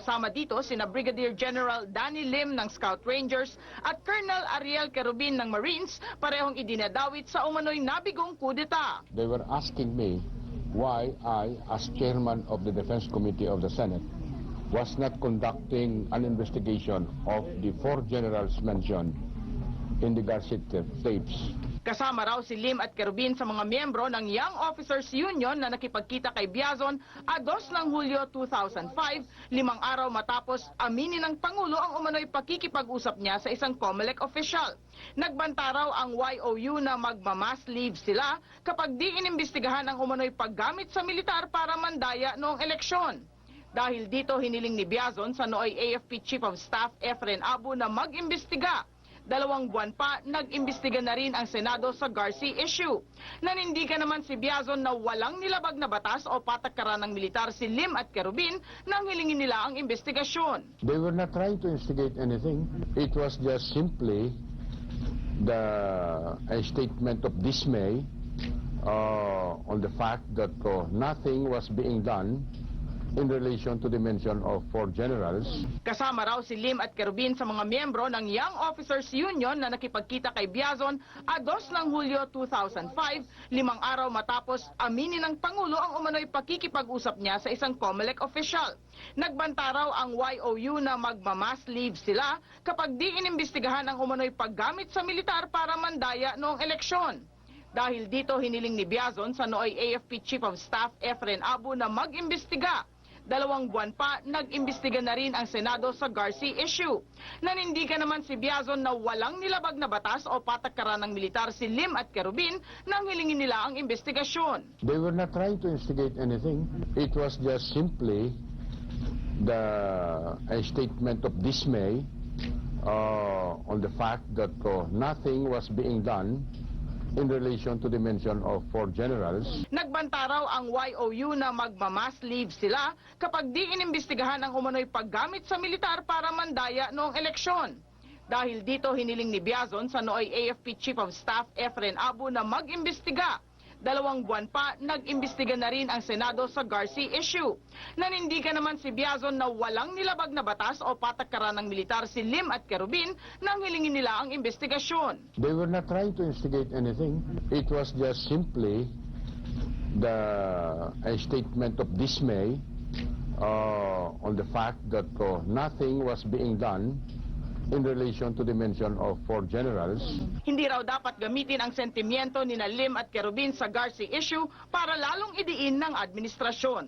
Kasama dito sina Brigadier General Danny Lim ng Scout Rangers at Colonel Ariel Querubin ng Marines, parehong idinadawit sa umano'y nabigong kudeta. They were asking me why I, as chairman of the Defense Committee of the Senate, was not conducting an investigation of the 4 generals mentioned in the Garcia tapes. Kasama raw si Lim at Querubin sa mga miyembro ng Young Officers Union na nakipagkita kay Biazon a 2 ng Hulyo 2005, 5 araw matapos aminin ng Pangulo ang umano'y pakikipag-usap niya sa isang COMELEC official. Nagbanta raw ang YOU na magmamass leave sila kapag di inimbestigahan ang umano'y paggamit sa militar para mandaya noong eleksyon. Dahil dito hiniling ni Biazon sa nooy AFP Chief of Staff Efren Abu na mag-imbestiga. 2 buwan pa, nag-imbestiga na rin ang Senado sa Garcia issue. Nanindigan naman si Biazon na walang nilabag na batas o patakaran ng militar si Lim at Querubin nang hilingin nila ang investigasyon. They were not trying to instigate anything. It was just simply a statement of dismay on the fact that nothing was being done in relation to the mention of 4 generals. Kasama raw si Lim at Querubin sa mga miyembro ng Young Officers Union na nakipagkita kay Biazon a 2 ng Hulyo 2005, 5 araw matapos aminin ng Pangulo ang umano'y pakikipag-usap niya sa isang COMELEC official. Nagbanta raw ang YOU na magmamass leave sila kapag di inimbestigahan ang umano'y paggamit sa militar para mandaya noong eleksyon. Dahil dito hiniling ni Biazon sa nooy AFP Chief of Staff Efren Abu na mag-imbestiga. 2 buwan pa, nag-imbestiga na rin ang Senado sa Garcia issue. Nanindigan naman si Biazon na walang nilabag na batas o patakaran ng militar si Lim at Querubin nang hilingin nila ang investigasyon. They were not trying to instigate anything. It was just simply a statement of dismay on the fact that nothing was being done in relation to the mention of 4 generals. Nagbanta raw ang YOU na magmamass leave sila kapag di inimbestigahan ang umano'y paggamit sa militar para mandaya noong eleksyon. Dahil dito hiniling ni Biazon sa nooy AFP Chief of Staff Efren Abu na mag-imbestiga. 2 buwan pa, nag-imbestiga na rin ang Senado sa Garcia issue. Nanindigan naman si Biazon na walang nilabag na batas o patakaran ng militar si Lim at Querubin nang hilingin nila ang investigasyon. They were not trying to instigate anything. It was just simply a statement of dismay on the fact that nothing was being done in relation to the mention of 4 generals. Hindi raw dapat gamitin ang sentimiento ni Lim at Querubin sa Garcia issue para lalong idiin ng administrasyon.